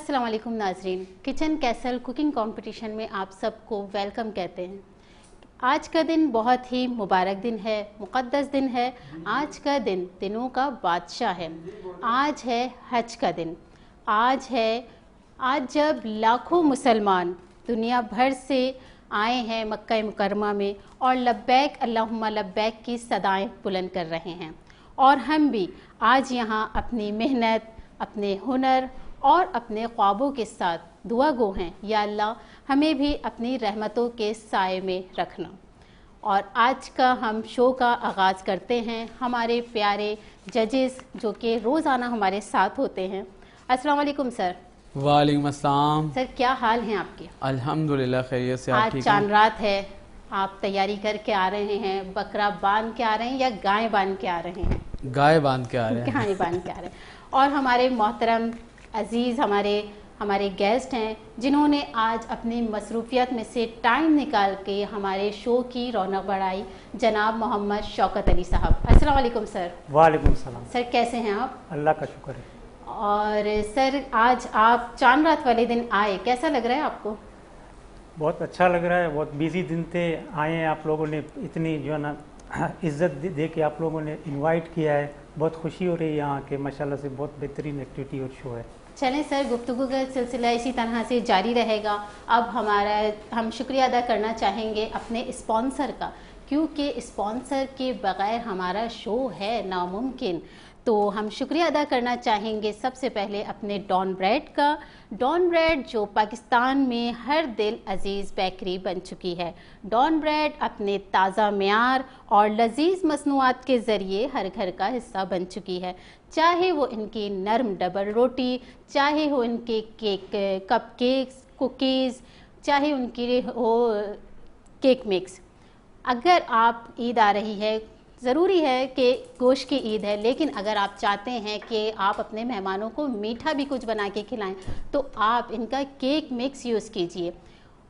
अस्सलाम वालेकुम नाजरीन, किचन कैसल कुकिंग कंपटीशन में आप सबको वेलकम कहते हैं। आज का दिन बहुत ही मुबारक दिन है, मुक़द्दस दिन है। आज का दिन दिनों का बादशाह है। आज है हज का दिन। आज जब लाखों मुसलमान दुनिया भर से आए हैं मक्का मुकरमा में और लब्बैक अल्लाहुम्मा लब्बैक की सदाएं बुलंद कर रहे हैं, और हम भी आज यहाँ अपनी मेहनत, अपने हुनर और अपने ख्वाबों के साथ दुआ गो हैं, या अल्लाह हमें भी अपनी रहमतों के साए में रखना। और आज का हम शो का आगाज़ करते हैं हमारे प्यारे जजेस जो कि रोज़ाना हमारे साथ होते हैं। अस्सलाम वालेकुम सर। वालेकुम अस्सलाम। सर क्या हाल हैं आपके? अल्हम्दुलिल्लाह खैरियत से। आज चांद रात है, आप तैयारी करके आ रहे हैं, बकरा बांध के आ रहे हैं या गाय बांध के आ रहे हैं? गाय बांध के आ रहे हैं। गाय बांध के आ रहे हैं। और हमारे मोहतरम अजीज़ हमारे गेस्ट हैं जिन्होंने आज अपनी मसरूफियत में से टाइम निकाल के हमारे शो की रौनक बढ़ाई, जनाब मोहम्मद शौकत अली साहब। अस्सलाम वालेकुम सर। वालेकुम सलाम। सर कैसे हैं आप? अल्लाह का शुक्र है। और सर आज आप चांद रात वाले दिन आए, कैसा लग रहा है आपको? बहुत अच्छा लग रहा है। बहुत बिजी दिन थे, आए हैं आप लोगों ने, इतनी जो है ना इज़्ज़त दे के आप लोगों ने इनवाइट किया है। बहुत खुशी हो रही है यहाँ के, माशाल्लाह से बहुत बेहतरीन एक्टिविटी और शो है। चलें सर, गुफ्तगू का सिलसिला इसी तरह से जारी रहेगा। अब हम शुक्रिया अदा करना चाहेंगे अपने स्पॉन्सर का, क्योंकि स्पॉन्सर के बग़ैर हमारा शो है नामुमकिन। तो हम शुक्रिया अदा करना चाहेंगे सबसे पहले अपने डॉन ब्रेड का। डॉन ब्रेड जो पाकिस्तान में हर दिल अजीज़ बेकरी बन चुकी है। डॉन ब्रेड अपने ताज़ा मेयार और लजीज़ मसनूआत के ज़रिए हर घर का हिस्सा बन चुकी है। चाहे वो इनकी नरम डबल रोटी, चाहे हो इनके कप केक्स, कुकीज़, चाहे उनकी हो केक मिक्स। अगर आप ईद आ रही है, ज़रूरी है कि गोश्त की ईद है, लेकिन अगर आप चाहते हैं कि आप अपने मेहमानों को मीठा भी कुछ बना के खिलाएं तो आप इनका केक मिक्स यूज़ कीजिए।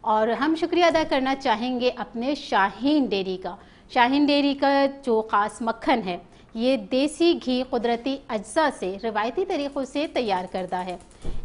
और हम शुक्रिया अदा करना चाहेंगे अपने शाहीन डेयरी का। शाहीन डेयरी का जो ख़ास मक्खन है, ये देसी घी कुदरती अज्जा से रिवायती तरीक़ों से तैयार करता है।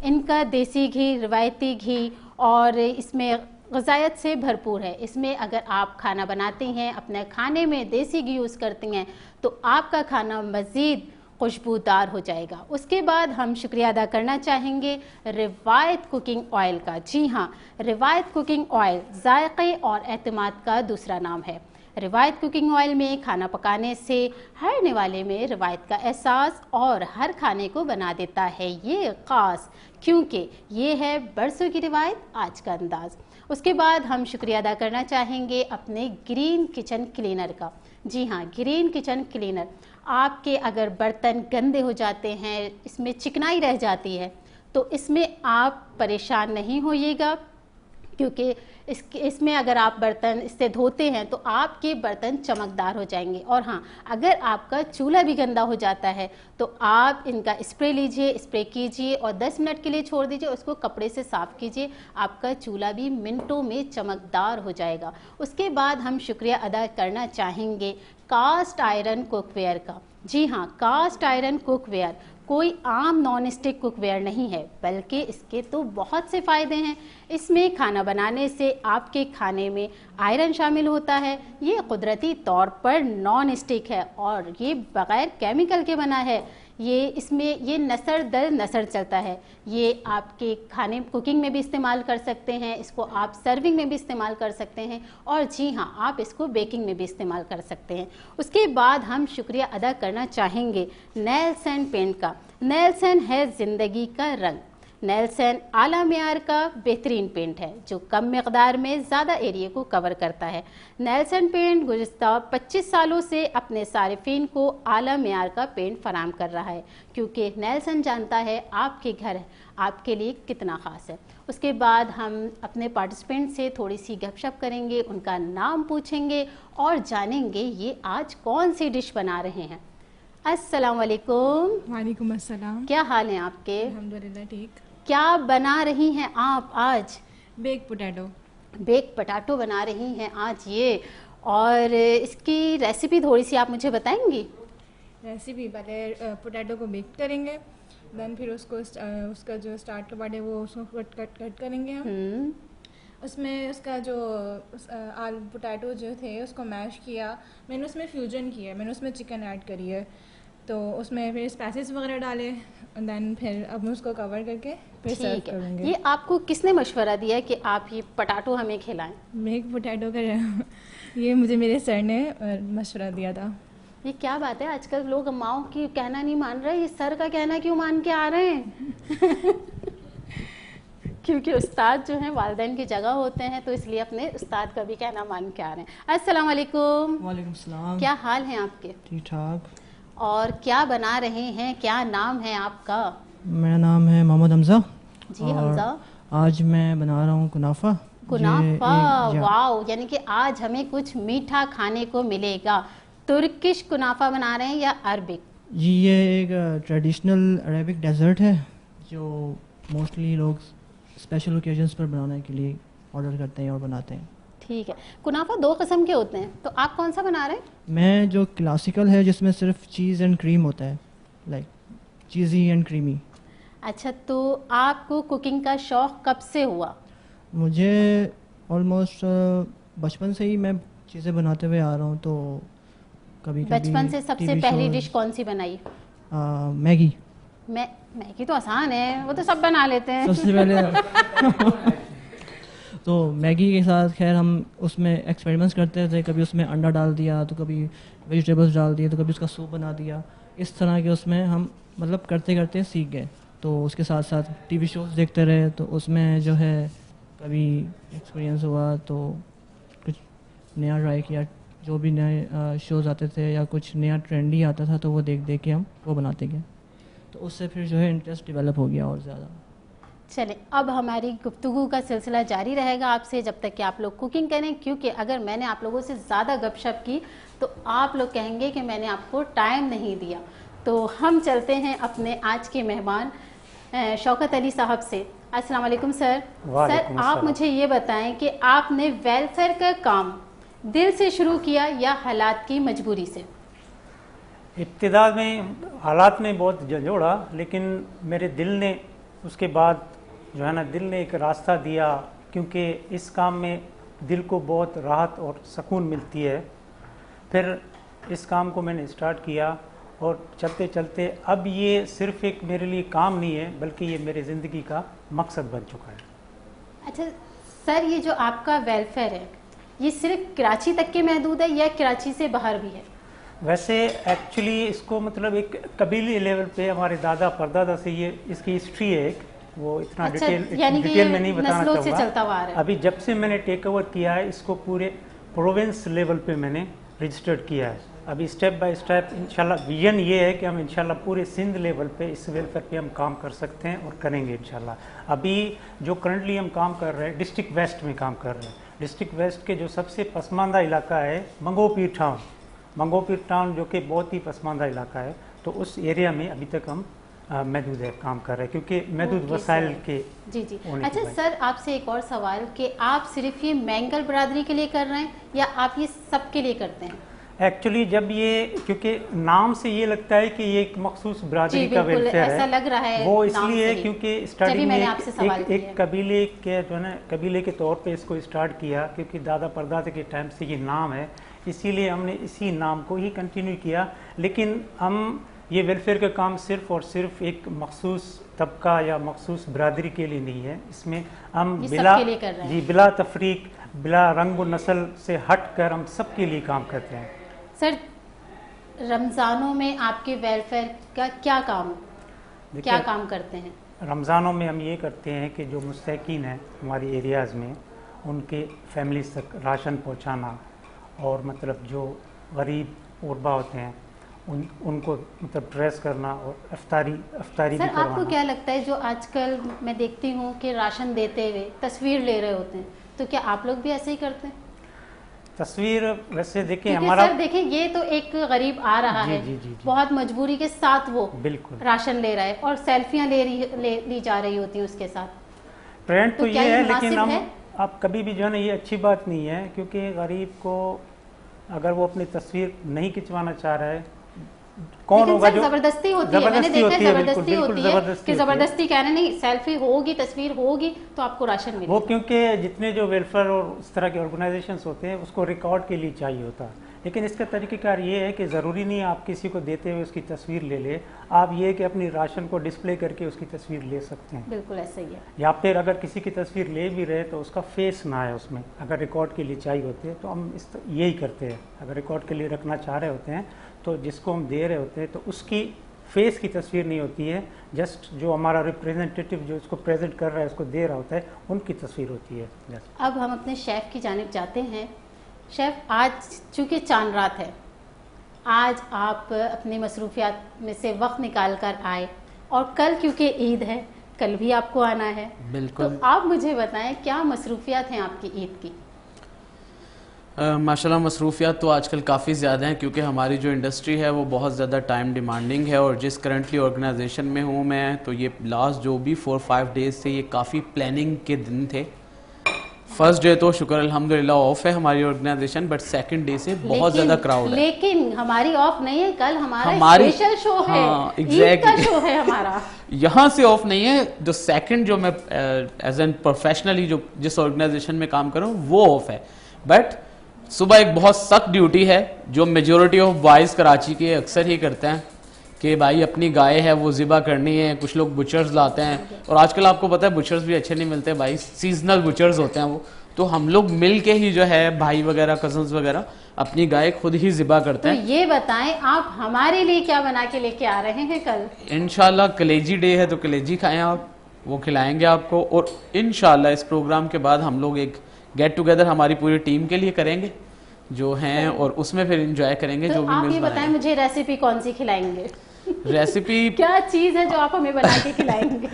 इनका देसी घी रिवायती घी और इसमें ग़िज़ायत से भरपूर है। इसमें अगर आप खाना बनाती हैं, अपने खाने में देसी घी यूज़ करती हैं, तो आपका खाना मज़ीद खुशबूदार हो जाएगा। उसके बाद हम शुक्रिया अदा करना चाहेंगे रिवायत कुकिंग ऑयल का। जी हाँ, रिवायत कुकिंग ऑयल जायक़े और एतमाद का दूसरा नाम है। रिवायत कुकिंग ऑयल में खाना पकाने से हर निवाले में रिवायत का एहसास और हर खाने को बना देता है ये ख़ास, क्योंकि ये है बरसों की रिवायत, आज का अंदाज़। उसके बाद हम शुक्रिया अदा करना चाहेंगे अपने ग्रीन किचन क्लीनर का। जी हाँ, ग्रीन किचन क्लीनर। आपके अगर बर्तन गंदे हो जाते हैं, इसमें चिकनाई रह जाती है, तो इसमें आप परेशान नहीं होइएगा, क्योंकि इसमें अगर आप बर्तन इससे धोते हैं तो आपके बर्तन चमकदार हो जाएंगे। और हाँ, अगर आपका चूल्हा भी गंदा हो जाता है तो आप इनका स्प्रे लीजिए, स्प्रे कीजिए और 10 मिनट के लिए छोड़ दीजिए, उसको कपड़े से साफ़ कीजिए, आपका चूल्हा भी मिनटों में चमकदार हो जाएगा। उसके बाद हम शुक्रिया अदा करना चाहेंगे कास्ट आयरन कुकवेयर का। जी हाँ, कास्ट आयरन कुकवेयर कोई आम नॉन स्टिक कुकवेयर नहीं है, बल्कि इसके तो बहुत से फ़ायदे हैं। इसमें खाना बनाने से आपके खाने में आयरन शामिल होता है। ये कुदरती तौर पर नॉन स्टिक है और ये बग़ैर केमिकल के बना है। ये नसर दर नसर चलता है। ये आपके खाने कुकिंग में भी इस्तेमाल कर सकते हैं, इसको आप सर्विंग में भी इस्तेमाल कर सकते हैं, और जी हाँ, आप इसको बेकिंग में भी इस्तेमाल कर सकते हैं। उसके बाद हम शुक्रिया अदा करना चाहेंगे नेल्सन पेंट का। नेल्सन है ज़िंदगी का रंग। नेल्सन आला मेयार का बेहतरीन पेंट है जो कम मिक़दार में ज़्यादा एरिया को कवर करता है। नेल्सन पेंट गुज़िश्ता 25 सालों से अपने सारिफीन को आला मेयार का पेंट फराहम कर रहा है, क्योंकि नेल्सन जानता है आपके घर आपके लिए कितना ख़ास है। उसके बाद हम अपने पार्टिसिपेंट से थोड़ी सी गपशप करेंगे, उनका नाम पूछेंगे और जानेंगे ये आज कौन सी डिश बना रहे हैं। अस्सलाम वालेकुम। वालेकुम अस्सलाम। क्या हाल है आपके? अल्हम्दुलिल्लाह ठीक। क्या बना रही हैं आप आज? Bake potato. बेक पोटैटो बना रही हैं आज ये, और इसकी रेसिपी थोड़ी सी आप मुझे बताएंगी? रेसिपी पहले पोटैटो को बेक करेंगे, देन फिर उसको उसका जो स्टार्ट का पार्ट है वो उसको कट करेंगे हम। उसमें उसका जो आलू पोटैटो जो थे उसको मैश किया, मैंने उसमें फ्यूजन किया, मैंने उसमें चिकन ऐड करी है, तो उसमें फिर स्पाइसेस वगैरह डाले, देन फिर अब उसको कवर करके फिर सर्व करेंगे। ये आपको किसने मशवरा दिया है कि आप ये पोटैटो हमें खिलाएं? मेक पोटैटो का ये मुझे मेरे सर ने मशवरा दिया था। ये क्या बात है, आजकल लोग माओ की कहना नहीं मान रहे, ये सर का कहना क्यों मान के आ रहे हैं? क्योंकि उस्ताद जो हैं वालिदैन की जगह होते हैं, तो इसलिए अपने उस्ताद का भी कहना मान के आ रहे हैं। अस्सलाम वालेकुम। वालेकुम सलाम। क्या हाल है आपके? ठीक ठाक। और क्या बना रहे हैं, क्या नाम है आपका? मेरा नाम है मोहम्मद हमजा। जी हमजा। आज मैं बना रहा हूँ कुनाफा। कुनाफा, वाओ, यानी कि आज हमें कुछ मीठा खाने को मिलेगा। तुर्किश कुनाफा बना रहे हैं या अरबिक? जी ये एक ट्रेडिशनल अरेबिक डेजर्ट है जो मोस्टली लोग स्पेशल ओकेजन्स पर बनाने के लिए ऑर्डर करते हैं और बनाते हैं। ठीक है। कुनाफा दो किस्म के होते हैं, तो आप कौन सा बना रहे हैं? मैं जो क्लासिकल है जिसमें सिर्फ चीज़ एंड क्रीम होता है, लाइक चीज़ी एंड क्रीमी। अच्छा, तो आपको कुकिंग का शौक़ कब से हुआ? मुझे ऑलमोस्ट बचपन से ही मैं चीज़ें बनाते हुए आ रहा हूँ, तो कभी बचपन से सबसे पहली डिश कौन सी बनाई? मैगी। मैगी तो आसान है, वो तो सब बना लेते हैं। सबसे पहले तो मैगी के साथ खैर हम उसमें एक्सपेरिमेंट्स करते थे, कभी उसमें अंडा डाल दिया, तो कभी वेजिटेबल्स डाल दिए, तो कभी उसका सूप बना दिया। इस तरह के उसमें हम मतलब करते करते सीख गए। तो उसके साथ साथ टीवी शोज़ देखते रहे, तो उसमें जो है कभी एक्सपीरियंस हुआ तो कुछ नया ट्राई किया। जो भी नए शोज़ आते थे या कुछ नया ट्रेंडी आता था तो वो देख देख के हम वो बनाते गए, तो उससे फिर जो है इंटरेस्ट डेवलप हो गया और ज़्यादा। चलें, अब हमारी गुफ्तगू का सिलसिला जारी रहेगा आपसे जब तक कि आप लोग कुकिंग करें, क्योंकि अगर मैंने आप लोगों से ज़्यादा गपशप की तो आप लोग कहेंगे कि मैंने आपको टाइम नहीं दिया। तो हम चलते हैं अपने आज के मेहमान शौकत अली साहब से। अस्सलाम वालेकुम सर। सर, आप मुझे ये बताएं कि आपने वेलफेयर का काम दिल से शुरू किया या हालात की मजबूरी से? इब्तिदा में हालात ने बहुत झंझोड़ा, लेकिन मेरे दिल ने उसके बाद जो है ना, दिल ने एक रास्ता दिया, क्योंकि इस काम में दिल को बहुत राहत और सुकून मिलती है। फिर इस काम को मैंने स्टार्ट किया और चलते चलते अब ये सिर्फ एक मेरे लिए काम नहीं है, बल्कि ये मेरी ज़िंदगी का मकसद बन चुका है। अच्छा सर, ये जो आपका वेलफेयर है ये सिर्फ कराची तक के महदूद है या कराची से बाहर भी है? वैसे एक्चुअली इसको मतलब एक कबीले लेवल पे हमारे दादा परदादा से ये इसकी हिस्ट्री है एक, वो इतना अच्छा, डिटेल में नहीं बताना चाहूँगा। अभी जब से मैंने टेक ओवर किया है इसको पूरे प्रोविंस लेवल पे मैंने रजिस्टर्ड किया है। अभी स्टेप बाय स्टेप इंशाल्लाह विजन ये है कि हम इंशाल्लाह पूरे सिंध लेवल पे इस वेलफेयर पे हम काम कर सकते हैं और करेंगे इंशाल्लाह। अभी जो करंटली हम काम कर रहे हैं डिस्ट्रिक्ट वेस्ट में काम कर रहे हैं। डिस्ट्रिक्ट वेस्ट के जो सबसे पसमानदा इलाका है मंगोपीर टाउन, मंगोपीर टाउन जो कि बहुत ही पसमानदा इलाका है, तो उस एरिया में अभी तक हम महदूद है काम कर रहे हैं, क्योंकि महदूद वसाइल के जी। अच्छा सर, आपसे एक और सवाल कि आप सिर्फ ये मैंगल बरादरी के लिए कर रहे हैं या आप ये सब के लिए करते हैं? एक्चुअली जब ये, क्योंकि नाम से ये लगता है कि ये एक मखसूस बरादरी का वेलफेयर है, ऐसा लग रहा है, वो इसलिए है क्योंकि स्टार्टिंग में एक कबीले के जो है ना, कबीले के तौर पे इसको स्टार्ट किया, क्योंकि दादा परदादा के टाइम से ये नाम है, इसीलिए हमने इसी नाम को ही कंटिन्यू किया। लेकिन हम ये वेलफेयर का काम सिर्फ और सिर्फ एक मखसूस तबका या मखसूस बरादरी के लिए नहीं है, इसमें हम बिला तफरीक, बिला रंग व नस्ल से हट कर हम सब के लिए काम करते हैं। सर, रमज़ानों में आपके वेलफेयर का क्या काम है, क्या काम करते हैं? रमज़ानों में हम ये करते हैं कि जो मुस्तहिकीन हैं हमारी एरियाज़ में, उनके फैमिलीज तक राशन पहुंचाना, और मतलब जो गरीब गुरबा होते हैं उनको मतलब ड्रेस करना और अफ्तारी भी करवाना। आपको क्या लगता है, जो आजकल मैं देखती हूँ कि राशन देते हुए तस्वीर ले रहे होते हैं, तो क्या आप लोग भी ऐसे ही करते हैं? तस्वीर वैसे देखें हमारा, सर देखें, ये तो एक गरीब आ रहा है, बहुत मजबूरी के साथ वो बिल्कुल राशन ले रहा है और सेल्फियां ली जा रही होती हैं उसके साथ। ट्रेंड तो ये है, लेकिन हम आप कभी भी जो है ना, ये अच्छी बात नहीं है, क्योंकि गरीब को अगर वो अपनी तस्वीर नहीं खिंचवाना चाह रहा है कौन होगा जो जबरदस्ती होती है, मैंने देखा है जबरदस्ती होती है कि जबरदस्ती जबरदस्ती कहना नहीं, सेल्फी होगी, तस्वीर होगी तो आपको राशन मिलेगा। वो क्योंकि जितने जो वेलफेयर और इस तरह के ऑर्गेनाइजेशंस होते हैं उसको रिकॉर्ड के लिए चाहिए होता है, लेकिन इसका तरीक़ेकार ये है कि ज़रूरी नहीं है आप किसी को देते हुए उसकी तस्वीर ले ले, आप ये कि अपनी राशन को डिस्प्ले करके उसकी तस्वीर ले सकते हैं। बिल्कुल ऐसा ही है। या फिर अगर किसी की तस्वीर ले भी रहे तो उसका फेस ना आए उसमें, अगर रिकॉर्ड के लिए चाहिए होते हैं तो हम यही करते हैं। अगर रिकॉर्ड के लिए रखना चाह रहे होते हैं तो जिसको हम दे रहे होते हैं तो उसकी फेस की तस्वीर नहीं होती है, जस्ट जो हमारा रिप्रेजेंटेटिव जो इसको प्रेजेंट कर रहा है, उसको दे रहा होता है, उनकी तस्वीर होती है। अब हम अपने शेफ़ की जानिब जाते हैं। शेफ़, आज चूँकि चांद रात है, आज आप अपनी मसरूफियात में से वक्त निकाल कर आए और कल क्योंकि ईद है, कल भी आपको आना है। बिल्कुल। तो आप मुझे बताएं क्या मसरूफियात हैं आपकी ईद की? माशाल्लाह मसरूफियात तो आजकल काफ़ी ज़्यादा हैं, क्योंकि हमारी जो इंडस्ट्री है वो बहुत ज़्यादा टाइम डिमांडिंग है, और जिस करंटली ऑर्गेनाइजेशन में हूँ मैं, तो ये लास्ट जो भी 4-5 डेज़ थे ये काफ़ी प्लानिंग के दिन थे। फर्स्ट डे तो शुक्र अल्हम्दुलिल्लाह ऑफ है हमारी ऑर्गेनाइजेशन, बट सेकंड डे से बहुत ज़्यादा क्राउड है। लेकिन हमारी ऑफ नहीं है, कल हमारा स्पेशल शो है। हाँ, ईद का शो है हमारा। यहाँ से ऑफ नहीं है, जो सेकंड जो मैं एज एन प्रोफेशनली जो जिस ऑर्गेनाइजेशन में काम कर रहा हूँ वो ऑफ है, बट सुबह एक बहुत सख्त ड्यूटी है जो मेजॉरिटी ऑफ बॉयज़ कराची के अक्सर ही करते हैं कि भाई अपनी गाय है वो ज़िबा करनी है। कुछ लोग बुचर्स लाते हैं, और आजकल आपको पता है बुचर्स भी अच्छे नहीं मिलते भाई, सीजनल बुचर्स होते हैं वो, तो हम लोग मिल के ही जो है भाई वगैरह कजन्स वगैरह अपनी गाय खुद ही ज़िबा करते हैं। तो ये बताएं आप हमारे लिए क्या बना के लेके आ रहे हैं कल? इंशाल्लाह कलेजी डे है तो कलेजी खाएं आप, वो खिलाएंगे आपको, और इंशाल्लाह इस प्रोग्राम के बाद हम लोग एक गेट टुगेदर हमारी पूरी टीम के लिए करेंगे जो हैं, और उसमें फिर एंजॉय करेंगे। तो जो भी आप ये बताएं मुझे रेसिपी कौन सी खिलाएंगे? रेसिपी क्या चीज़ है जो आप हमें बना के खिलाएंगे?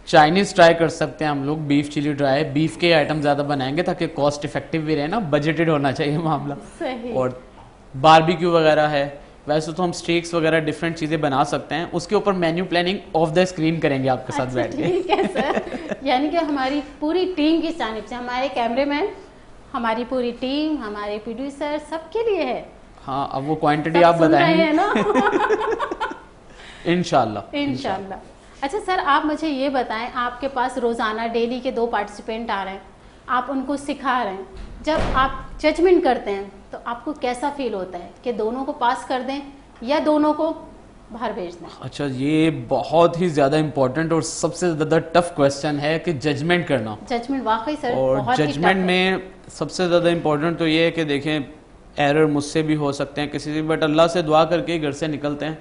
चाइनीज़ ट्राई कर सकते हैं हम लोग, बीफ चिली ड्राई, बीफ के आइटम ज़्यादा बनाएंगे ताकि कॉस्ट इफेक्टिव भी रहे ना, बजटेड होना चाहिए मामला। सही। और बारबेक्यू वगैरह है, वैसे तो हम स्टेक्स वगैरह डिफरेंट चीज़ें बना सकते हैं, उसके ऊपर menu planning of the screen करेंगे आपके साथ बैठ के। ठीक है सर, यानी कि हमारी पूरी टीम की जानिब से, हमारे कैमरेमैन, हमारी पूरी टीम, हमारे प्रोड्यूसर, सबके लिए है। हाँ, अब वो क्वांटिटी आप बताएंगे ना। इंशाल्लाह। अच्छा सर, आप मुझे ये बताएं, आपके पास रोज़ाना डेली के 2 पार्टिसिपेंट आ रहे हैं, आप उनको सिखा रहे हैं, जब आप जजमेंट करते हैं तो आपको कैसा फील होता है कि दोनों को पास कर दें या दोनों को बाहर भेज दें? अच्छा, ये बहुत ही ज़्यादा इम्पोर्टेंट और सबसे ज़्यादा टफ क्वेश्चन है कि जजमेंट करना। जजमेंट वाकई सर और बहुत जजमेंट में सबसे ज़्यादा इम्पोर्टेंट तो ये है कि देखें एरर मुझसे भी हो सकते हैं किसी से, बट अल्लाह से दुआ करके घर से निकलते हैं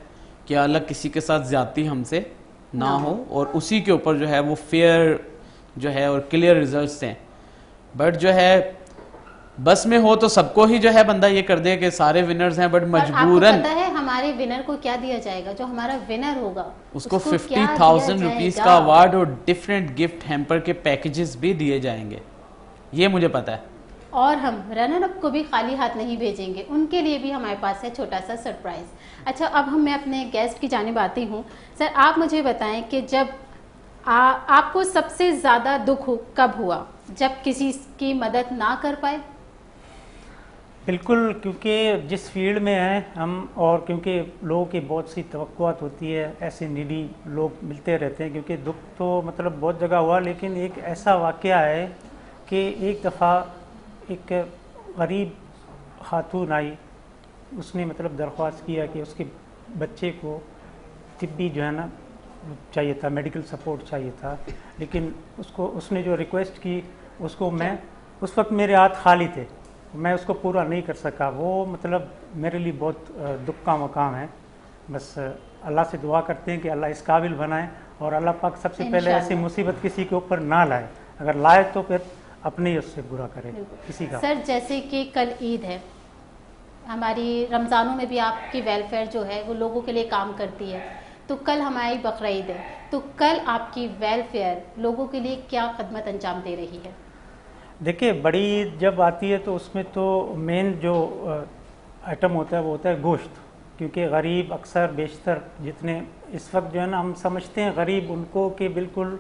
कि अल्लाह किसी के साथ ज़्यादती हमसे ना हो, और उसी के ऊपर जो है वो फेयर जो है और क्लियर रिजल्ट्स हैं। बट जो है बस में हो तो सबको ही जो है बंदा ये कर दे कि सारे विनर्स हैं, बट मजबूरन पता है हमारे विनर को क्या दिया जाएगा? जो हमारा विनर होगा उसको 50,000 रुपीज़ का अवार्ड और डिफरेंट गिफ्ट हैम्पर के पैकेजेस भी दिए जाएंगे, ये मुझे पता है। और हम रनर अप को भी खाली हाथ नहीं भेजेंगे, उनके लिए भी हमारे पास है छोटा सा सरप्राइज। अच्छा, अब मैं अपने गेस्ट की जानिब आती हूँ। सर, आप मुझे बताएं कि जब आपको सबसे ज़्यादा दुख कब हुआ? जब किसी की मदद ना कर पाए? बिल्कुल, क्योंकि जिस फील्ड में हैं हम, और क्योंकि लोगों की बहुत सी तवक्कुआत होती है, ऐसे नीडी लोग मिलते रहते हैं, क्योंकि दुख तो मतलब बहुत जगह हुआ, लेकिन एक ऐसा वाक़या है कि एक दफ़ा एक गरीब खातून आई, उसने मतलब दरख्वास्त किया कि उसके बच्चे को तिब्बी जो है ना चाहिए था, मेडिकल सपोर्ट चाहिए था, लेकिन उसने जो रिक्वेस्ट की उसको मैं, उस वक्त मेरे हाथ खाली थे, मैं उसको पूरा नहीं कर सका। वो मतलब मेरे लिए बहुत दुख का मकाम है। बस अल्लाह से दुआ करते हैं कि अल्लाह इस काबिल बनाए, और अल्लाह पाक सबसे पहले ऐसी मुसीबत किसी के ऊपर ना लाए, अगर लाए तो फिर अपने ही उससे बुरा करे किसी का। सर, जैसे कि कल ईद है, हमारी रमज़ानों में भी आपकी वेलफेयर जो है वो लोगों के लिए काम करती है, तो कल हमारी बकरा ईद है, तो कल आपकी वेलफेयर लोगों के लिए क्या खदमत अंजाम दे रही है? देखिए, बड़ी ईद जब आती है तो उसमें तो मेन जो आइटम होता है वो होता है गोश्त, क्योंकि गरीब अक्सर बेशतर जितने इस वक्त जो है ना हम समझते हैं गरीब उनको कि बिल्कुल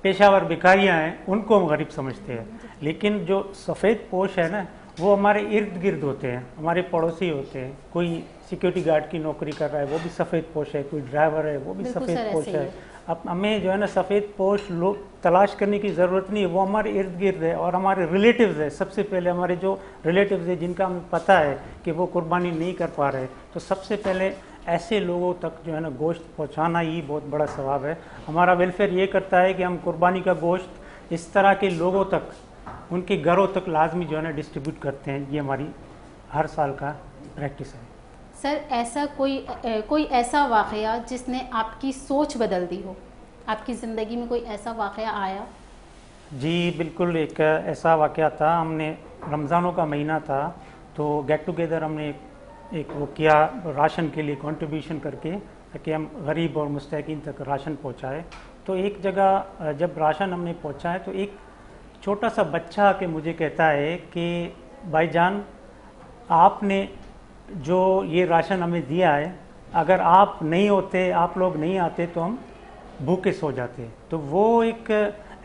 पेशावर भिखारियाँ हैं, उनको हम गरीब समझते हैं, लेकिन जो सफ़ेद पोश है ना वो हमारे इर्द गिर्द होते हैं, हमारे पड़ोसी होते हैं। कोई सिक्योरिटी गार्ड की नौकरी कर रहा है, वो भी सफ़ेद पोश है, कोई ड्राइवर है, वो भी बिल्कुल सफ़ेद सर, पोश ऐसे ही है। है। अब हमें जो है ना सफ़ेद पोश लोग तलाश करने की ज़रूरत नहीं है, वो हमारे इर्द गिर्द है और हमारे रिलेटिव्स है। सबसे पहले हमारे जो रिलेटिव्स है जिनका हमें पता है कि वो कुर्बानी नहीं कर पा रहे, तो सबसे पहले ऐसे लोगों तक जो है ना गोश्त पहुंचाना ही बहुत बड़ा सवाब है। हमारा वेलफेयर ये करता है कि हम कुर्बानी का गोश्त इस तरह के लोगों तक, उनके घरों तक लाजमी जो है ना डिस्ट्रीब्यूट करते हैं। ये हमारी हर साल का प्रैक्टिस है। सर ऐसा कोई ऐसा वाक़या जिसने आपकी सोच बदल दी हो, आपकी ज़िंदगी में कोई ऐसा वाक़या आया? जी बिल्कुल, एक ऐसा वाक़या था। हमने रमज़ानों का महीना था तो गेट टुगेदर हमने एक वो किया राशन के लिए कंट्रीब्यूशन करके, ताकि हम गरीब और मुस्तहिकीन तक राशन पहुंचाए। तो एक जगह जब राशन हमने पहुंचाए तो एक छोटा सा बच्चा आके मुझे कहता है कि भाईजान, आपने जो ये राशन हमें दिया है, अगर आप नहीं होते, आप लोग नहीं आते तो हम भूखे सो जाते। तो वो एक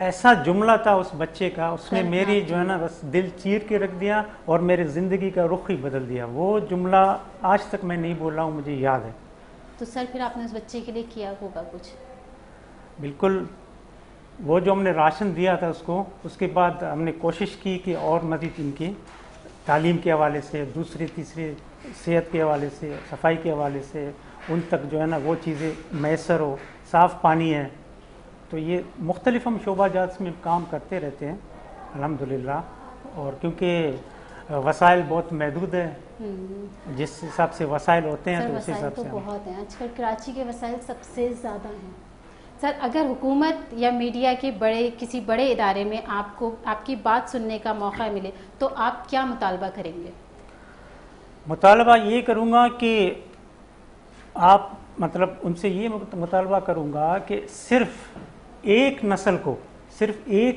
ऐसा जुमला था उस बच्चे का, उसने मेरी जो है ना बस दिल चीर के रख दिया और मेरी ज़िंदगी का रुख ही बदल दिया। वो जुमला आज तक मैं नहीं बोला हूँ, मुझे याद है। तो सर फिर आपने उस बच्चे के लिए किया होगा कुछ? बिल्कुल, वो जो हमने राशन दिया था उसको, उसके बाद हमने कोशिश की कि और मज़ीद इनकी तालीम के हवाले से, दूसरे तीसरे सेहत के हवाले से, सफाई के हवाले से उन तक जो है ना वो चीज़ें मैसर हो। साफ़ पानी है, तो ये मुख्तलिफ हम शोबाजात में काम करते रहते हैं अल्हम्दुलिल्लाह। और क्योंकि वसाइल बहुत महदूद है, जिस हिसाब से वसाइल होते हैं सर तो उस वसाइल हिसाब तो से हम बहुत हैं, आजकल कराची के वसाइल सबसे ज़्यादा हैं। सर अगर हुकूमत या मीडिया के किसी बड़े इदारे में आपको आपकी बात सुनने का मौका मिले तो आप क्या मुतालबा करेंगे? मुतालबा ये करूँगा कि आप मतलब उनसे ये मुतालबा करूँगा कि सिर्फ एक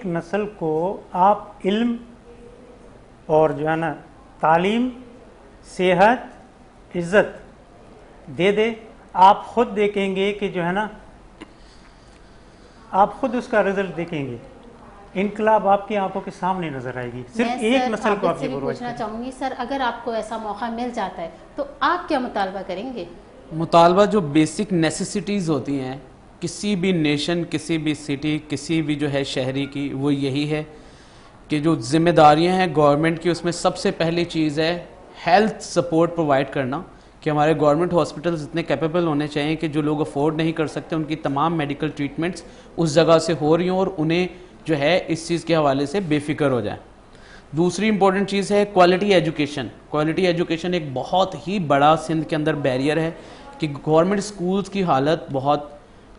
नस्ल को आप इल्म और जो है ना तालीम, सेहत, इज़्ज़त दे। आप ख़ुद देखेंगे कि जो है ना, आप खुद उसका रिजल्ट देखेंगे। इनकलाब आपकी आंखों के सामने नजर आएगी। सिर्फ एक नस्ल को आप ये पूछना चाहूँगी सर, अगर आपको ऐसा मौका मिल जाता है तो आप क्या मुतालबा करेंगे? मुतालबा जो बेसिक नेसेसिटीज़ होती हैं किसी भी नेशन, किसी भी सिटी, किसी भी जो है शहरी की, वो यही है कि जो जिम्मेदारियां हैं गवर्नमेंट की, उसमें सबसे पहली चीज़ है हेल्थ सपोर्ट प्रोवाइड करना। कि हमारे गवर्नमेंट हॉस्पिटल्स इतने कैपेबल होने चाहिए कि जो लोग अफोर्ड नहीं कर सकते उनकी तमाम मेडिकल ट्रीटमेंट्स उस जगह से हो रही हों और उन्हें जो है इस चीज़ के हवाले से बेफिक्र हो जाए। दूसरी इंपॉर्टेंट चीज़ है क्वालिटी एजुकेशन। क्वालिटी एजुकेशन एक बहुत ही बड़ा सिंध के अंदर बैरियर है कि गवर्नमेंट स्कूल्स की हालत बहुत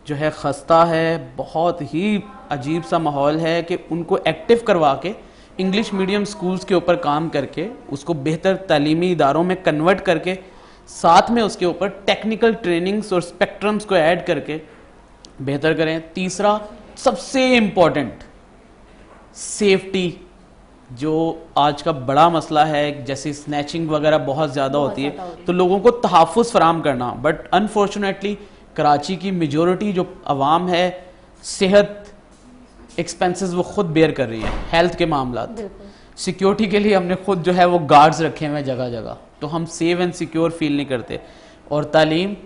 जो है खस्ता है, बहुत ही अजीब सा माहौल है कि उनको एक्टिव करवा के इंग्लिश मीडियम स्कूल्स के ऊपर काम करके उसको बेहतर तालीमी इदारों में कन्वर्ट करके साथ में उसके ऊपर टेक्निकल ट्रेनिंग्स और स्पेक्ट्रम्स को ऐड करके बेहतर करें। तीसरा सबसे इम्पॉर्टेंट, सेफ्टी, जो आज का बड़ा मसला है, जैसे स्नैचिंग वगैरह बहुत ज़्यादा होती है, तो लोगों को तहफ़्फ़ुज़ फराम करना। बट अनफॉर्चुनेटली कराची की मेजॉरिटी जो आवाम है सेहत एक्सपेंसेस वो खुद बेयर कर रही है। हेल्थ के मामला, सिक्योरिटी के लिए हमने खुद जो है वो गार्ड्स रखे हुए हैं जगह जगह, तो हम सेफ एंड सिक्योर फील नहीं करते। और तालीम,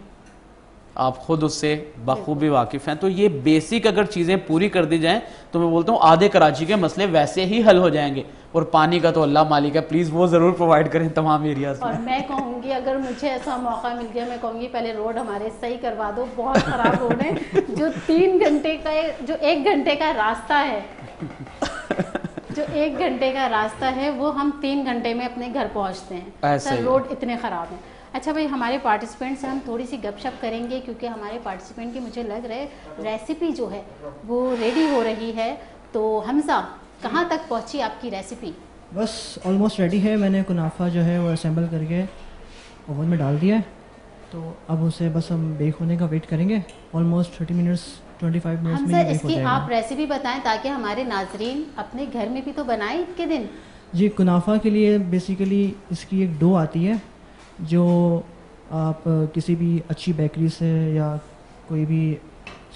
आप खुद उससे बखूबी वाकिफ़ हैं। तो ये बेसिक अगर चीज़ें पूरी कर दी जाएं तो मैं बोलता हूँ आधे कराची के मसले वैसे ही हल हो जाएंगे। और पानी का तो अल्लाह मालिक है, प्लीज़ वो ज़रूर प्रोवाइड करें तमाम एरियाज में। और मैं कहूँगी अगर मुझे ऐसा मौका मिल गया, मैं कहूँगी पहले रोड हमारे सही करवा दो, बहुत ख़राब रोड है। जो 1 घंटे का रास्ता है, वो हम 3 घंटे में अपने घर पहुँचते हैं। सर रोड इतने ख़राब हैं। अच्छा भाई, हमारे पार्टिसिपेंट से हम थोड़ी सी गपशप करेंगे क्योंकि हमारे पार्टिसिपेंट की मुझे लग रहा है रेसिपी जो है वो रेडी हो रही है। तो हमजा, कहाँ तक पहुँची आपकी रेसिपी? बस ऑलमोस्ट रेडी है। मैंने कुनाफा जो है वो असेंबल करके ओवन में डाल दिया है, तो अब उसे बस हम बेक होने का वेट करेंगे। ऑलमोस्ट 25 मिनट्स में बेक हो जाएगा। आप रेसिपी बताएं ताकि हमारे नाजरीन अपने घर में भी तो बनाएं ईद के दिन। जी, कुनाफा के लिए बेसिकली इसकी एक डो आती है जो आप किसी भी अच्छी बेकरी से या कोई भी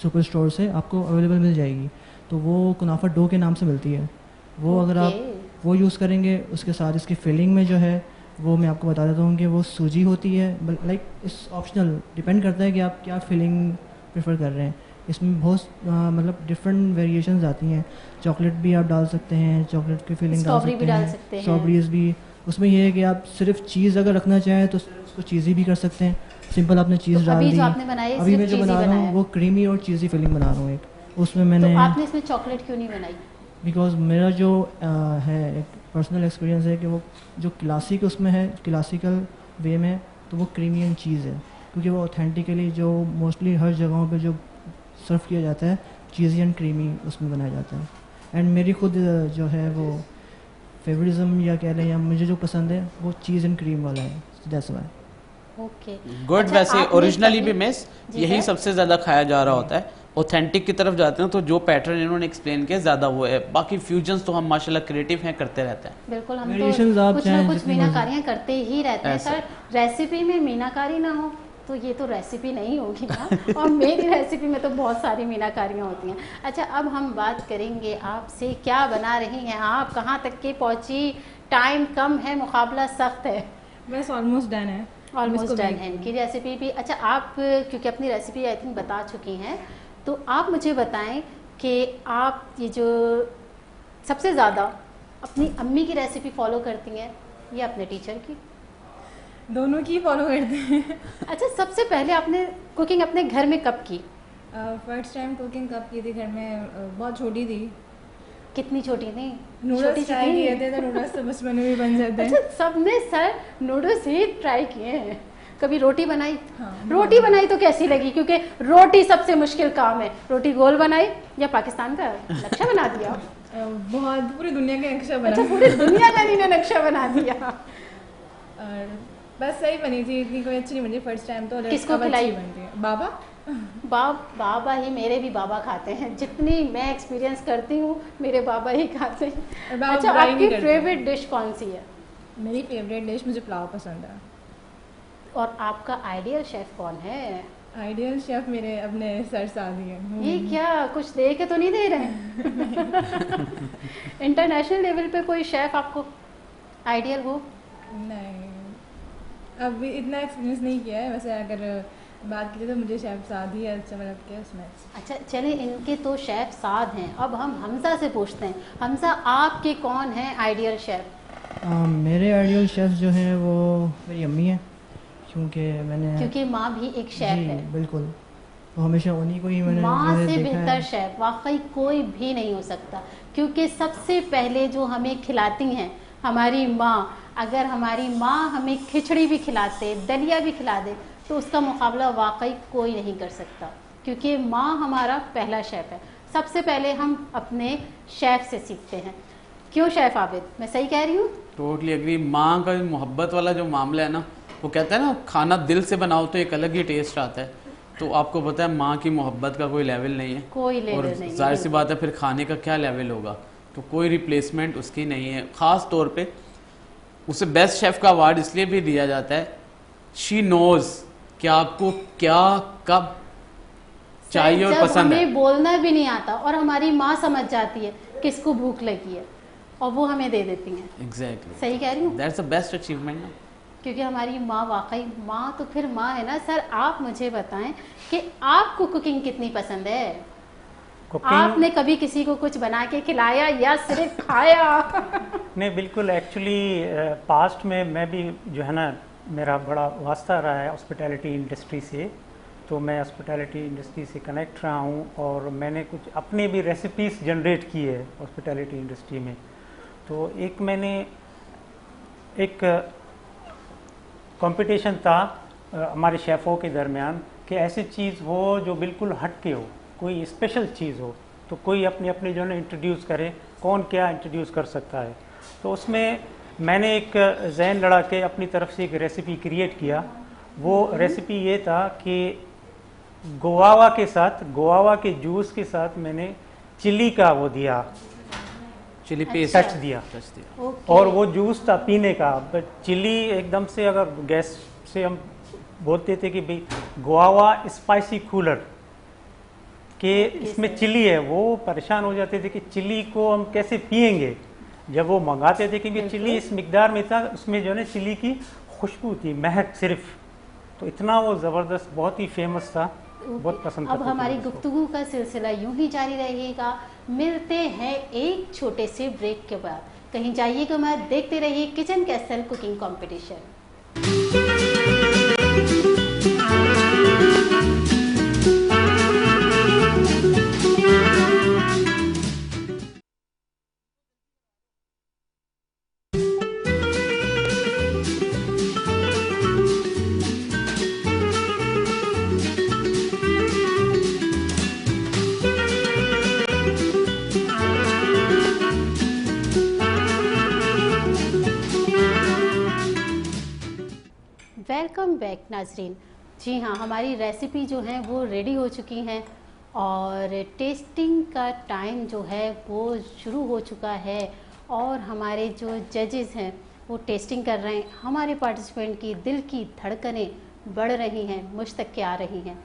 सुपर स्टोर से आपको अवेलेबल मिल जाएगी। तो वो कुनाफा डो के नाम से मिलती है। वो अगर आप वो यूज़ करेंगे। उसके साथ इसकी फिलिंग में जो है वो मैं आपको बता देता हूँ कि वो सूजी होती है, लाइक इस ऑप्शनल डिपेंड करता है कि आप क्या फिलिंग प्रेफर कर रहे हैं। इसमें बहुत मतलब डिफरेंट वेरिएशंस आती हैं। चॉकलेट भी आप डाल सकते हैं, चॉकलेट की फिलिंग डाल स्ट्रॉबेरी भी डाल सकते हैं। स्ट्रॉबेरीज भी। उसमें ये है कि आप सिर्फ चीज़ अगर रखना चाहें तो सिर्फ उसको चीज़ी भी कर सकते हैं। सिंपल आपने चीज़ तो डाल अभी दी। जो आपने बनाई है अभी सिर्फ मैं जो चीज़ ही बना रहा बनाया हूँ वो क्रीमी और चीज़ी फिलिंग बना रहा हूँ एक। उसमें तो मैंने आपने इसमें चॉकलेट क्यों नहीं बनाई? बिकॉज मेरा जो है एक पर्सनल एक्सपीरियंस है कि वो जो क्लासिक उसमें है, क्लासिकल वे में, तो वो क्रीमी एंड चीज़ है, क्योंकि वो ऑथेंटिकली जो मोस्टली हर जगहों पे जो सर्व किया जाता है चीज़ी एंड क्रीमी उसमें बनाया जाता है। एंड मेरी खुद जो है वो फेवरिज्म या कह लें या मुझे जो पसंद है वो चीज़ एंड क्रीम वाला है, दैट्स व्हाई। Okay good. अच्छा, वैसे आपने ओरिजिनली भी कभी- मिस जी यही है? सबसे ज्यादा खाया जा रहा होता है। ऑथेंटिक की तरफ जाते हैं तो जो पैटर्न इन्होंने एक्सप्लेन किया ज्यादा वो है। बाकी फ्यूजन्स तो हम माशाल्लाह क्रिएटिव हैं, करते रहते हैं। बिल्कुल, हम Variations तो आप कुछ ना चाहें कुछ जितनी मीनाकारियाँ करते ही रहते हैं ऐसा। सर। रेसिपी में मीनाकारी ना हो तो ये तो रेसिपी नहीं होगी ना। और मेरी रेसिपी में तो बहुत सारी मीनाकारियाँ होती हैं। अच्छा, अब हम बात करेंगे आपसे, क्या बना रही हैं आप, कहाँ तक के पहुँची? टाइम कम है, मुकाबला सख्त है। बस ऑलमोस्ट डन है। ऑलमोस्ट इसको डन bake- है इनकी रेसिपी भी। अच्छा, आप क्योंकि अपनी रेसिपी आई थिंक बता चुकी हैं, तो आप मुझे बताएं कि आप ये जो सबसे ज़्यादा अपनी अम्मी की रेसिपी फॉलो करती हैं या अपने टीचर की? दोनों की फॉलो करते हैं। अच्छा, सबसे पहले आपने कुकिंग अपने घर में कब की? फर्स्ट टाइम कुकिंग कब की थी घर में? बहुत छोटी थी। कितनी छोटी थी? नूडल्स छोटी सी ट्राई थी? किए थे तो नूडल्स तो बचपन में भी बन जाते हैं। अच्छा, सबने सर नूडल्स ही ट्राई किए हैं। कभी रोटी बनाई? हाँ, रोटी बनाई तो कैसी लगी? क्योंकि रोटी सबसे मुश्किल काम है। रोटी गोल बनाई या पाकिस्तान का नक्शा बना दिया? बहुत पूरी दुनिया के नक्शा अच्छा, बना। पूरी दुनिया का इन्होंने नक्शा बना दिया। और बस सही बनी थी, इतनी कोई अच्छी नहीं बनी फर्स्ट टाइम तो। किसको अब अच्छी खिलाई? बनती है। बाबा। बाबा ही, मेरे भी बाबा खाते हैं। जितनी मैं एक्सपीरियंस करती हूँ मेरे बाबा ही खाते हैं। और बाबा अच्छा, बुराई आपकी नहीं करते। फेवरेट डिश कौन सी है? मेरी फेवरेट डिश, मुझे पुलाव पसंद है। और आपका आइडियल शेफ कौन है? आइडियल शेफ मेरे अपने सर सादी हैं। ये क्या, कुछ दे के तो नहीं दे रहे? इंटरनेशनल लेवल पे कोई शेफ आपको आइडियल हो? नहीं, अभी इतना एक्सपीरियंस नहीं किया है। वैसे अगर बात की तो मुझे शेफ सादी है अच्छा लगता है उसमें। अच्छा, चले, इनके तो शेफ साथ हैं। अब हम हमजा से पूछते हैं, हमजा आपके कौन है आइडियल शेफ? मेरे आइडियल शेफ जो हैं वो मेरी अम्मी हैं, क्योंकि मैंने क्योंकि माँ भी एक शेफ जी है। बिल्कुल, तो हमेशा उन्हीं को ही मैंने माँ जो है से देखा बेहतर है। शेफ वाकई कोई भी नहीं हो सकता। क्योंकि सबसे पहले जो हमें खिलाती हैं हमारी माँ, अगर हमारी माँ हमें खिचड़ी भी खिलाते, दलिया भी खिला दे, तो उसका मुकाबला वाकई कोई नहीं कर सकता। क्योंकि माँ हमारा पहला शेफ है। सबसे पहले हम अपने शेफ से सीखते हैं। क्यों शेफ आबिद, मैं सही कह रही हूँ? Totally agree. माँ का मोहब्बत वाला जो मामला है ना, वो कहते हैं ना खाना दिल से बनाओ तो एक अलग ही टेस्ट आता है। तो आपको पता है माँ की मोहब्बत का कोई लेवल नहीं है, कोई और लेवल नहीं। जाहिर सी बात है फिर खाने का क्या लेवल होगा। तो कोई रिप्लेसमेंट उसकी नहीं है। ख़ास तौर पे उसे बेस्ट शेफ़ का अवार्ड इसलिए भी दिया जाता है, शी नोज़ कि आपको क्या कब चाहिए और जब पसंद है। हमें बोलना भी नहीं आता और हमारी माँ समझ जाती है किसको भूख लगी है और वो हमें दे देती हैं। एग्जैक्टली, सही कह रही हूँ? दैट्स द बेस्ट अचीवमेंट ना। क्योंकि हमारी माँ वाकई माँ तो फिर माँ है ना। सर, आप मुझे बताएं कि आपको कुकिंग कितनी पसंद है? कुकिंग आपने कभी किसी को कुछ बना के खिलाया या सिर्फ खाया? नहीं, बिल्कुल। एक्चुअली पास्ट में मैं भी जो है ना, मेरा बड़ा वास्ता रहा है हॉस्पिटैलिटी इंडस्ट्री से, तो मैं हॉस्पिटैलिटी इंडस्ट्री से कनेक्ट रहा हूँ और मैंने कुछ अपनी भी रेसिपीज़ जनरेट की है हॉस्पिटैलिटी इंडस्ट्री में। तो मैंने एक कंपटीशन था हमारे शेफ़ों के दरमियान कि ऐसी चीज़ हो जो बिल्कुल हट के हो, कोई स्पेशल चीज़ हो, तो कोई अपनी अपनी जो है ना इंट्रोड्यूस करे, कौन क्या इंट्रोड्यूस कर सकता है। तो उसमें मैंने एक जहन लड़ा के अपनी तरफ से एक रेसिपी क्रिएट किया। वो रेसिपी ये था कि गोआवा के साथ, गोआवा के जूस के साथ मैंने चिली का वो दिया, चिली अच्छा। पेस्ट टच दिया। ओके। और वो जूस था पीने का। बट चिली एकदम से, अगर गैस से हम बोलते थे कि भाई गोआवा स्पाइसी कूलर के इसमें चिली है, वो परेशान हो जाते थे कि चिली को हम कैसे पिएंगे। जब वो मंगाते थे, क्योंकि चिली इस मिकदार में था, उसमें जो है ना चिली की खुशबू थी, महक सिर्फ, तो इतना वो ज़बरदस्त, बहुत ही फेमस था, बहुत पसंद अब करते थे हमारी उसको। गुफ्तगू का सिलसिला यूं ही जारी रहेगा। मिलते हैं एक छोटे से ब्रेक के बाद। कहीं जाइएगा मत, देखते रहिए kitchen castle cooking competition. Welcome back नाजरीन। जी हाँ, हमारी रेसिपी जो है वो रेडी हो चुकी हैं और टेस्टिंग का टाइम जो है वो शुरू हो चुका है और हमारे जो जजेस हैं वो टेस्टिंग कर रहे हैं। हमारे पार्टिसिपेंट की दिल की धड़कनें बढ़ रही हैं, मुझ तक के आ रही हैं।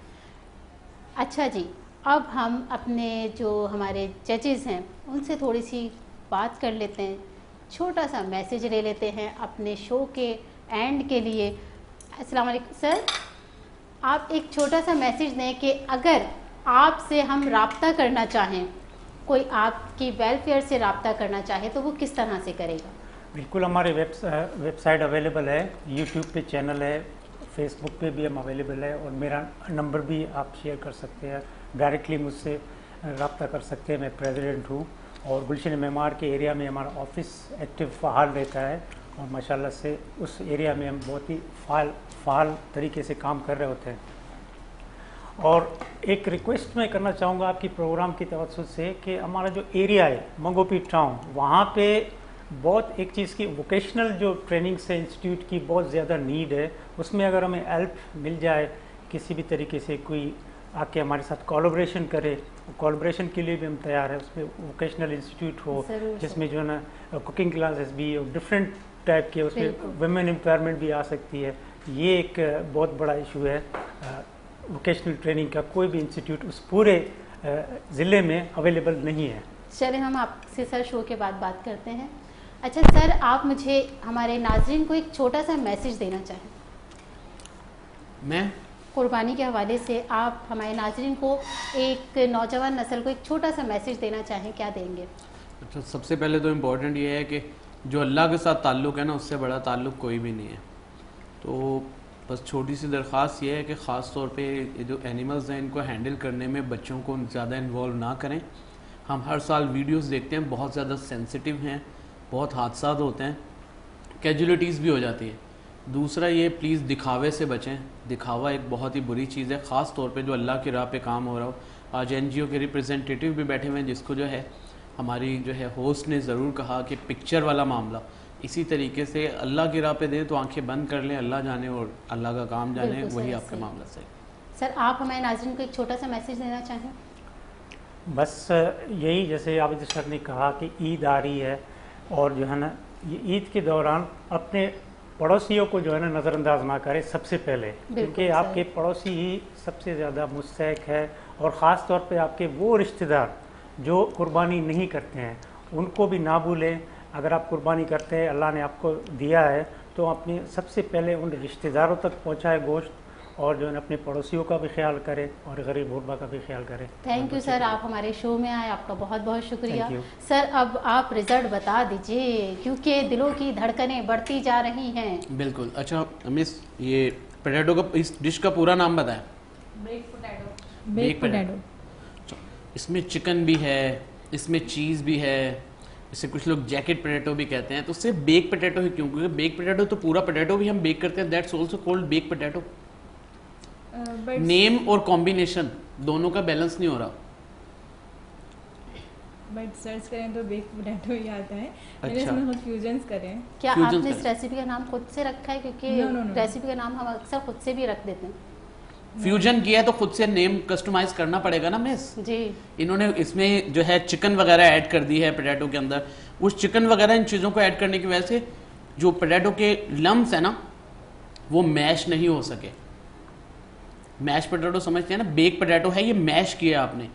अच्छा जी, अब हम अपने जो हमारे जजेस हैं उनसे थोड़ी सी बात कर लेते हैं, छोटा सा मैसेज ले लेते हैं अपने शो के एंड के लिए। अस्सलाम वालेकुम सर, आप एक छोटा सा मैसेज दें कि अगर आपसे हम राब्ता करना चाहें, कोई आपकी वेलफेयर से राब्ता करना चाहे तो वो किस तरह से करेगा? बिल्कुल, हमारे वेबसाइट अवेलेबल है, यूट्यूब पे चैनल है, फेसबुक पे भी हम अवेलेबल है और मेरा नंबर भी आप शेयर कर सकते हैं, डायरेक्टली मुझसे रब्ता कर सकते हैं। मैं प्रेसिडेंट हूँ और गुलशन मेमार के एरिया में हमारा ऑफिस एक्टिव फ़ाल रहता है और माशाल्लाह से उस एरिया में हम बहुत ही फ़ाल तरीके से काम कर रहे होते हैं। और एक रिक्वेस्ट मैं करना चाहूँगा आपकी प्रोग्राम की तवज्जो से कि हमारा जो एरिया है मंगोपी टाउन, वहाँ पे बहुत एक चीज़ की वोकेशनल जो ट्रेनिंग से इंस्टीट्यूट की बहुत ज़्यादा नीड है। उसमें अगर हमें हेल्प मिल जाए किसी भी तरीके से, कोई आके हमारे साथ कोलैबोरेशन करे, कोलैबोरेशन के लिए भी हम तैयार है। उसमें वोकेशनल इंस्टीट्यूट हो जिसमें जो है ना कुकिंग क्लासेस भी और डिफरेंट टाइप के, उसमें वुमेन एम्पावरमेंट भी आ सकती है। ये एक बहुत बड़ा इशू है वोकेशनल ट्रेनिंग का। कोई भी इंस्टीट्यूट उस पूरे ज़िले में अवेलेबल नहीं है। चलिए हम आपसे सर शो के बाद बात करते हैं। अच्छा सर, आप मुझे हमारे नाज़रीन को एक छोटा सा मैसेज देना चाहें? मैं कुर्बानी के हवाले से आप हमारे नाज़रीन को, एक नौजवान नस्ल को एक छोटा सा मैसेज देना चाहें, क्या देंगे? अच्छा, सबसे पहले तो इम्पोर्टेंट ये है कि जो अल्लाह के साथ ताल्लुक़ है ना, उससे बड़ा ताल्लुक़ कोई भी नहीं है। तो बस छोटी सी दरख्वास्त ये है कि ख़ास तौर पे ये जो एनिमल्स हैं इनको हैंडल करने में बच्चों को ज़्यादा इन्वॉल्व ना करें। हम हर साल वीडियोस देखते हैं, बहुत ज़्यादा सेंसिटिव हैं, बहुत हादसात होते हैं, कैजुअलिटीज़ भी हो जाती है। दूसरा ये, प्लीज़ दिखावे से बचें। दिखावा एक बहुत ही बुरी चीज़ है, ख़ास तौर पे जो अल्लाह की राह पे काम हो रहा हो। आज NGO के रिप्रेजेंटेटिव भी बैठे हुए हैं, जिसको जो है हमारी जो है होस्ट ने ज़रूर कहा कि पिक्चर वाला मामला इसी तरीके से अल्लाह की राह पे दें तो आंखें बंद कर लें, अल्लाह जाने और अल्लाह का काम जाने, वही आपका मामला सही। सर, आप हमारे नाज़रीन को एक छोटा सा मैसेज देना चाहें? बस यही, जैसे आबिद सर ने कहा कि ईद आ रही है और जो है ना ये ईद के दौरान अपने पड़ोसियों को जो है ना नज़रअंदाज ना करें सबसे पहले, क्योंकि आपके पड़ोसी ही सबसे ज़्यादा मुस्तहक है। और ख़ास तौर पे आपके वो रिश्तेदार जो कुर्बानी नहीं करते हैं उनको भी ना भूलें। अगर आप कुर्बानी करते हैं, अल्लाह ने आपको दिया है, तो अपने सबसे पहले उन रिश्तेदारों तक पहुँचाए गोश्त, और जो है अपने पड़ोसियों का भी ख्याल करें और गरीब गुरबा का भी ख्याल करें। थैंक यू सर, आप हमारे शो में आए, आपका बहुत बहुत शुक्रिया। सर, अब आप रिजल्ट बता दीजिए क्योंकि दिलों की धड़कनें बढ़ती जा रही हैं। बिल्कुल। अच्छा मिस, ये पोटैटो का, इस डिश का पूरा नाम बताएं। Bake potato. इसमें चिकन भी है, इसमें चीज़ भी है, इसे कुछ लोग जैकेट पोटैटो भी कहते हैं। तो सिर्फ बेक पोटैटो ही क्यों? क्योंकि बेक पोटैटो तो पूरा पोटैटो भी हम बेक करते हैं, that's also called bake potato. Name और कॉम्बिनेशन दोनों का बैलेंस नहीं हो रहा। बट सर्च करें तो बेक पोटैटो ही आता है। मैंने अच्छा। इसमें खुद फ्यूजन्स करे हैं। क्या Fusions आपने इस करें। रेसिपी का नाम खुद से रखा है? क्योंकि No. रेसिपी का नाम हम अक्सर खुद से भी रख देते हैं। फ्यूजन किया है तो खुद से नेम कस्टमाइज करना पड़ेगा ना मिस। जी, इन्होंने इसमें जो है चिकन वगैरह ऐड कर दी है पोटैटो के अंदर। उस चिकन वगैरह इन चीज़ों को ऐड करने की वजह से जो पोटैटो के लम्स है ना वो मैश नहीं हो सके। मैश पोटैटो समझते हैं ना, बेक पोटैटो है, ये मैश किया आपने।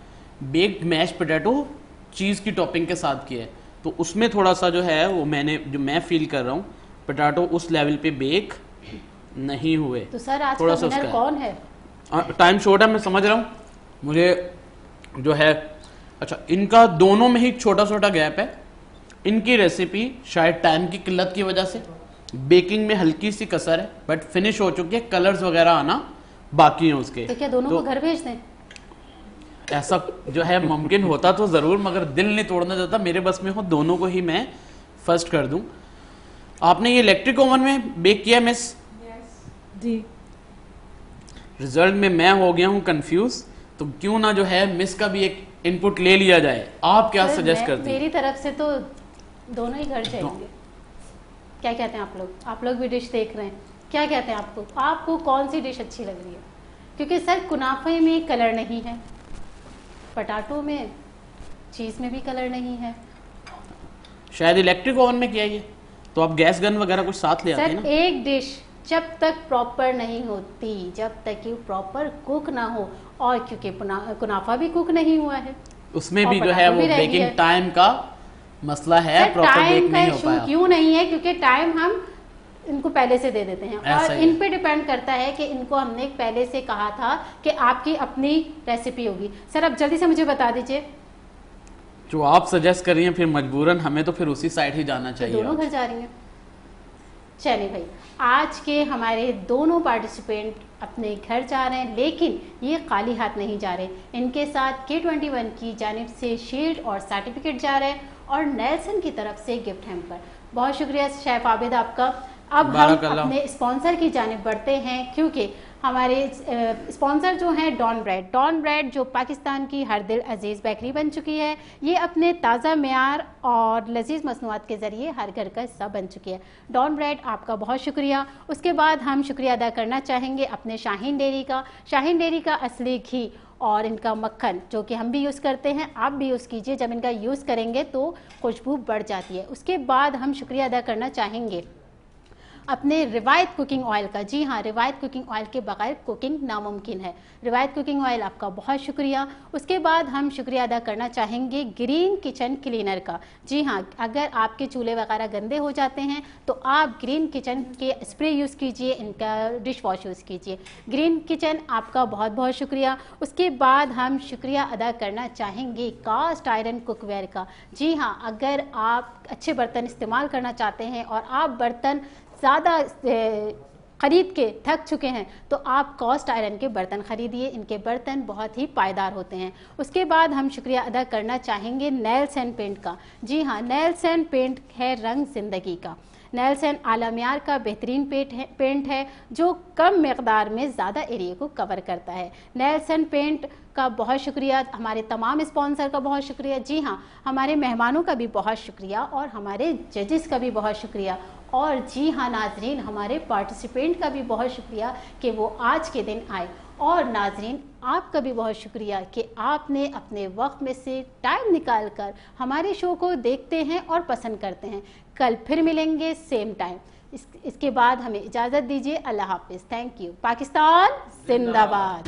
बेक्ड मैश पोटैटो चीज़ की टॉपिंग के साथ किया है। तो उसमें थोड़ा सा जो है वो मैं फील कर रहा हूँ पोटैटो उस लेवल पे बेक नहीं हुए। तो सर आज थोड़ा का सा विनर उसका कौन है? टाइम शॉर्ट है, मैं समझ रहा हूँ। मुझे जो है अच्छा, इनका दोनों में ही छोटा छोटा गैप है। इनकी रेसिपी शायद टाइम की किल्लत की वजह से बेकिंग में हल्की सी कसर है, बट फिनिश हो चुकी है, कलर्स वगैरह आना बाकी हैं उसके। तो क्या दोनों को घर भेज दें? ऐसा जो है मुमकिन होता तो जरूर, मगर दिल नहीं तोड़ना चाहता। मेरे बस में हो दोनों को ही मैं फर्स्ट कर दूं। आपने ये इलेक्ट्रिक ओवन में बेक किया मिस? जी। रिजल्ट में मैं हो गया हूं कंफ्यूज, तो क्यों ना जो है मिस का भी एक इनपुट ले लिया जाए। आप क्या सर, सजेस्ट करती हैं? मेरी तरफ से तो दोनों ही घर जाएंगे। क्या कहते हैं आप लोग? आप लोग भी डिश देख रहे हैं, क्या कहते हैं आपको? आपको कौन सी डिश अच्छी लग रही है? क्योंकि सर कुनाफे में कलर नहीं है, पटाटो में, चीज़ में भी कलर नहीं है। शायद इलेक्ट्रिक ओवन में किया ये, तो आप गैस गन वगैरह कुछ साथ ले आते हैं सर ना। एक डिश जब तक प्रॉपर नहीं होती, जब तक कि प्रॉपर कुक ना हो, और क्योंकि कुनाफा भी कुक नहीं हुआ है, उसमें और भी जो है पटाटो वो भी रह बेकिंग गया। टाइम का मसला है, सर प्रॉपर बेक टाइम का नहीं हो इशू पाया। क्यों नहीं है? क्योंकि टाइम हम इनको पहले से दे देते हैं, ऐसा और ही इन है। पे डिपेंड करता है कि इनको हमने पहले से कहा था कि आपकी अपनी रेसिपी होगी। सर अब जल्दी से मुझे बता दीजिए, जो आप सजेस्ट कर रही हैं, फिर मजबूरन हमें तो फिर उसी साइड ही जाना तो चाहिए। दोनों घर जा रही हैं। चलिए भाई, आज के हमारे दोनों पार्टिसिपेंट अपने घर जा रहे हैं, लेकिन ये खाली हाथ नहीं जा रहे। इनके साथ K21 की जानिब से शील्ड और सर्टिफिकेट जा रहे हैं, और नेल्सन की तरफ से गिफ्ट हैम्पर। बहुत शुक्रिया शेफ आबिद आपका। अब हम बारकल्लाह। अपने स्पॉन्सर की जानिब बढ़ते हैं, क्योंकि हमारे स्पॉन्सर जो हैं डॉन ब्रेड जो पाकिस्तान की हर दिल अजीज़ बेकरी बन चुकी है। ये अपने ताज़ा मेयार और लजीज मसनूआत के ज़रिए हर घर का हिस्सा बन चुकी है। डॉन ब्रेड आपका बहुत शुक्रिया। उसके बाद हम शुक्रिया अदा करना चाहेंगे अपने शाहीन डेयरी का असली घी और इनका मक्खन, जो कि हम भी यूज़ करते हैं, आप भी यूज़ कीजिए। जब इनका यूज़ करेंगे तो खुशबू बढ़ जाती है। उसके बाद हम शुक्रिया अदा करना चाहेंगे अपने रिवायत कुकिंग ऑयल का। जी हाँ, रिवायत कुकिंग ऑयल के बगैर कुकिंग नामुमकिन है। रिवायत कुकिंग ऑयल आपका बहुत शुक्रिया। उसके बाद हम शुक्रिया अदा करना चाहेंगे ग्रीन किचन क्लीनर का। जी हाँ, अगर आपके चूल्हे वगैरह गंदे हो जाते हैं तो आप ग्रीन किचन के स्प्रे यूज़ कीजिए, इनका डिश वॉश यूज़ कीजिए। ग्रीन किचन आपका बहुत बहुत शुक्रिया। उसके बाद हम शुक्रिया अदा करना चाहेंगे कास्ट आयरन कुकवेयर का। जी हाँ, अगर आप अच्छे बर्तन इस्तेमाल करना चाहते हैं और आप बर्तन ज़्यादा ख़रीद के थक चुके हैं, तो आप कास्ट आयरन के बर्तन ख़रीदिए। इनके बर्तन बहुत ही पायदार होते हैं। उसके बाद हम शुक्रिया अदा करना चाहेंगे नेल्स एंड पेंट का। जी हाँ, नेल्स एंड पेंट है रंग ज़िंदगी का। नेल्स एंड आला मियार का बेहतरीन पेंट है जो कम मकदार में ज़्यादा एरिया को कवर करता है। नेल्स एंड पेंट का बहुत शुक्रिया। हमारे तमाम स्पॉन्सर का बहुत शुक्रिया। जी हाँ, हमारे मेहमानों का भी बहुत शुक्रिया, और हमारे जजेस का भी बहुत शुक्रिया, और जी हाँ नाजरीन, हमारे पार्टिसिपेंट का भी बहुत शुक्रिया कि वो आज के दिन आए। और नाजरीन, आपका भी बहुत शुक्रिया कि आपने अपने वक्त में से टाइम निकाल कर हमारे शो को देखते हैं और पसंद करते हैं। कल फिर मिलेंगे सेम टाइम। इसके बाद हमें इजाज़त दीजिए। अल्लाह हाफिज़। Thank you. पाकिस्तान जिंदाबाद।